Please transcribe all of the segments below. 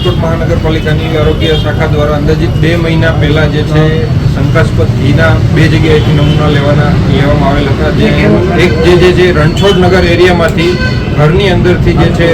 રાજકોટ મહાનગરપાલિકાની આરોગ્ય શાખા દ્વારા અંદાજિત 2 મહિના પહેલા જે છે શંકાસ્પદ ઘીના 2 જગ્યાએથી નમૂના લેવામાં આવેલ હતા. જે એક જે રણછોડ નગર એરિયામાંથી ઘરની અંદરથી જે છે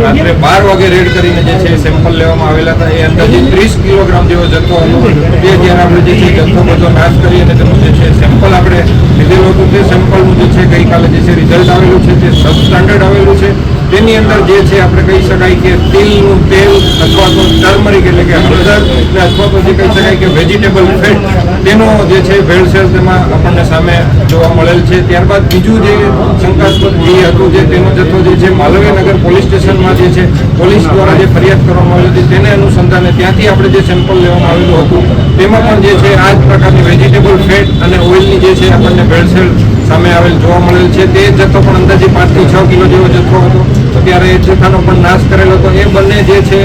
રાત્રે 12 વાગે રેડ કરીને જે છે સેમ્પલ લેવામાં આવેલા હતા. એ અંદાજિત 30 કિલોગ્રામ જેવો જથ્થો હતો. તે જ્યારે આપણે જે છે જથ્થો બધો નાશ કરી અને તેનું જે છે સેમ્પલ આપણે લીધેલું હતું. તે સેમ્પલનું જે છે ગઈકાલે જે છે રિઝલ્ટ આવેલું છે તે સબસ્ટાન્ડર્ડ આવેલું છે. તેની અંદર જે છે આપણે કહી શકાય કે તિલનું તેલ અથવા તો ટર્મરિક એટલે કે હળદર અથવા તો જે કહી શકાય કે વેજીટેબલ ફેટ તેનો જે છે ભેળસેળ તેમાં આપણને સામે જોવા મળેલ છે. ત્યારબાદ બીજું જે શંકાસ્પદ ઘી હતું જે તેનો જથ્થો જે છે માલવીયનગર પોલીસ સ્ટેશનમાં જે છે પોલીસ દ્વારા જે ફરિયાદ કરવામાં આવી હતી તેને અનુસંધાને ત્યાંથી આપણે જે સેમ્પલ લેવામાં આવેલું હતું તેમાં પણ જે છે આ જ પ્રકારની વેજીટેબલ ફેટ અને ઓઇલની જે છે આપણને ભેળસેળ સામે આવેલ જોવા મળેલ છે. તે જથ્થો પણ અંદાજે 5 થી 6 કિલો જેવો જથ્થો હતો. તો ત્યારે એ જથ્થાનો પણ નાશ કરેલો હતો. એ બંને જે છે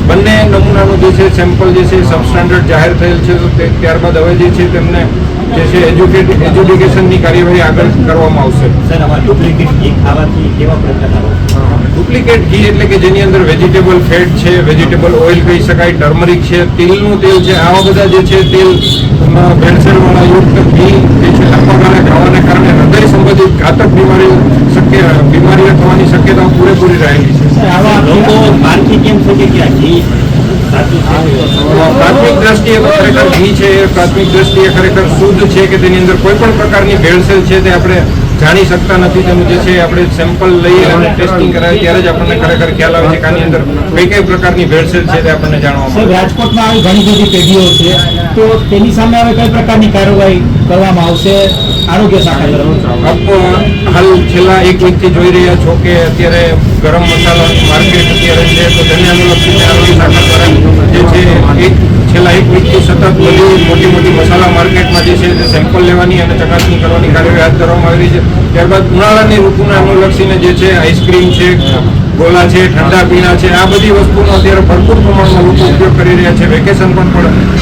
બંને નમૂનાનું જે છે સેમ્પલ જે છે સબસ્ટાન્ડર્ડ જાહેર થયેલ છે. તો ત્યારબાદ હવે જે છે તેમને જે છે એજ્યુકેશનની કાર્યવાહી આગળ કરવામાં આવશે. સર, આમાં ડુપ્લિકેટ ઘી ખાવાથી કેવા પ્રકારના ડુપ્લિકેટ ઘી એટલે કે જેની અંદર વેજીટેબલ ફેટ છે, વેજીટેબલ ઓઇલ કહી શકાય, ટર્મરિક છે, તિલનું તેલ છે, આવા બધા જે છે તેલ ભેળસેળવાળા યુક્ત ઘી જે છે લાંબા ગાળે ખાવાને કારણે હૃદય સંબંધિત ઘાતક બીમારીઓ થવાની શક્યતાઓ પૂરેપૂરી રહેલી છે. લોકો માનથી કેમ છે કે આ ઘી પ્રાથમિક દ્રષ્ટિએ ખરેખર ઘી છે પ્રાથમિક દ્રષ્ટિએ ખરેખર શુદ્ધ છે કે તેની અંદર કોઈ પણ પ્રકારની ભેળસેળ છે તે આપણે જાણી શકતા નથી. તેનું જે છે આપણે સેમ્પલ લઈએ અને ટેસ્ટિંગ કરાવીએ ત્યારે જ આપણને ખરેખર ખ્યાલ આવે છે કે આની અંદર કઈ પ્રકારની ભેળસેળ છે તે આપણને જાણવા મળે. રાજકોટમાં આવી ઘણી બધી પેઢીઓ છે, તો તેની સામે હવે કઈ પ્રકારની કાર્યવાહી કરવામાં આવશે આરોગ્ય શાખા તરફ? હાલ છેલ્લા 1 વીકથી જોઈ રહ્યા છો કે અત્યારે ગરમ મસાલાની માર્કેટ અત્યારે છે, તો તેને અનુલક્ષીને આરોગ્ય શાખા દ્વારા જે છે છેલ્લા 1 વીકથી સતત બધી મોટી મસાલા માર્કેટમાં જે છે તે સેમ્પલ લેવાની અને ચકાસણી કરવાની કાર્યવાહી હાથ ધરવામાં આવી રહી છે. ત્યારબાદ ઉનાળાની ઋતુને અનુલક્ષીને જે છે આઈસ્ક્રીમ છે, ગોલા છે, ઠંડા પીણા છે, આ બધી વસ્તુનો અત્યારે ભરપૂર પ્રમાણમાં લોકો ઉપયોગ કરી રહ્યા છે. વેકેશન પણ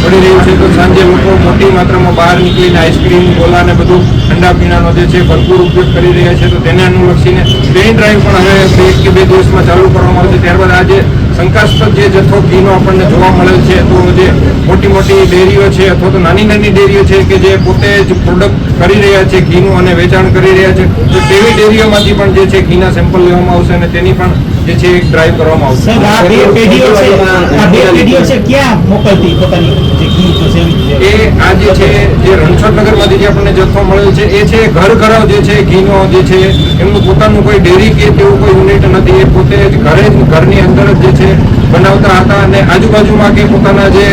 પડી રહ્યું છે, તો સાંજે લોકો મોટી માત્રામાં બહાર નીકળીને આઈસ્ક્રીમ, ગોલા ને બધું ઠંડા પીણાનો જે છે ભરપૂર ઉપયોગ કરી રહ્યા છે. તો તેને અનુલક્ષીને ટ્રેન ડ્રાઈવ પણ હવે 1 કે 2 દિવસમાં ચાલુ કરવામાં આવશે. ત્યારબાદ આજે શંકાસ્પદ જે જથ્થો ઘીનો આપણને જોવા મળેલ છે, તો જે મોટી ડેરીઓ છે અથવા તો નાની ડેરીઓ છે કે જે પોતે જ પ્રોડક્ટ કરી રહ્યા છે ઘીનું અને વેચાણ કરી રહ્યા છે, તો તેવી ડેરીઓમાંથી પણ જે છે ઘીના સેમ્પલ લેવામાં આવશે અને તેની પણ જે છે એક ડ્રાઈવ કરવામાં આવશે. ક્યાં મોકલતી પોતાની જે ઘી એ આ જે છે જે રણછોડનગરમાંથી જે આપણને જથ્થો મળેલ છે એ છે ઘર જે છે ઘીનો જે છે એમનું પોતાનું કોઈ ડેરી કે તેવું કોઈ યુનિટ નથી. એ પોતે જ ઘરની અંદર જ જે છે બનાવતા હતા અને આજુબાજુમાં કે પોતાના જે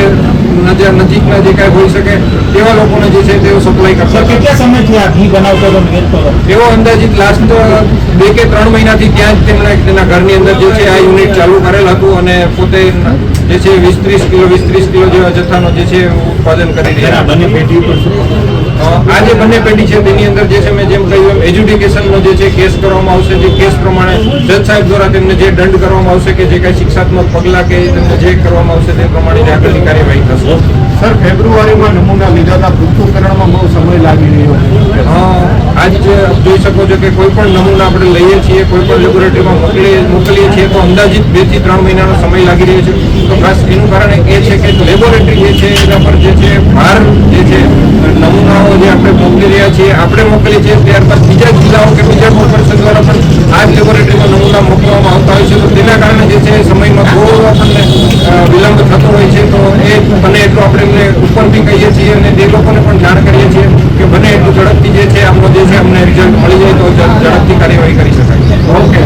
નજીકના જે કાંઈ હોઈ શકે તેવા લોકોને જે છે તેઓ સપ્લાય કરતા. કેટલા સમયથી આ ઘી બનાવતો હતો? તેઓ અંદાજિત લાસ્ટ 2 કે 3 મહિનાથી ત્યાં જ તેમણે તેના ઘરની અંદર જે છે આ યુનિટ ચાલુ કરેલ હતું અને પોતે જે છે 20-30 કિલો જેવા જથ્થાનો જે છે ઉત્પાદન કરી રહ્યા. બંને પેઢી પર આ જે બંને પેઢી છે તેની અંદર જે છે મેં જેમ કહ્યું એમ એજ્યુકેશનનો જે છે કેસ કરવામાં આવશે. જે કેસ પ્રમાણે જજ સાહેબ દ્વારા તેમને જે દંડ કરવામાં આવશે કે જે કાંઈ શિક્ષાત્મક પગલાં કે તેમને જે કરવામાં આવશે તે પ્રમાણે આગળની કાર્યવાહી થશે. સર, ફેબ્રુઆરીમાં નમૂના લીધા હતા, પૃથ્થકરણમાં બહુ સમય લાગી રહ્યો છે. આજ જોઈ શકો છો કે કોઈ પણ નમૂના આપણે લઈએ છીએ, કોઈ પણ લેબોરેટરીમાં મોકલીએ છીએ તો અંદાજિત 2 થી 3 મહિનાનો સમય લાગી રહ્યો છે. તો ખાસ એનું કારણ એ છે કે લેબોરેટરી જે છે એના પર જે છે બહાર જે છે નમૂનાઓ જે આપણે મોકલી રહ્યા છીએ મોકલીએ છીએ ત્યારબાદ બીજા જિલ્લાઓ કે બીજા કોર્પોરેશન દ્વારા પણ આ જ લેબોરેટરીમાં નમૂના મોકલવામાં આવતા હોય છે. તો તેના કારણે જે છે સમયમાં થોડો આપણને વિલંબ થતો હોય છે. તો એ બને એટલું આપણે એમને ઉપરથી કહીએ છીએ અને તે લોકોને પણ જાણ કરીએ છીએ કે બને એટલું ઝડપથી જે છે આમનો જે છે અમને રિઝલ્ટ મળી જાય તો ઝડપથી કાર્યવાહી કરી શકાય. ઓકે.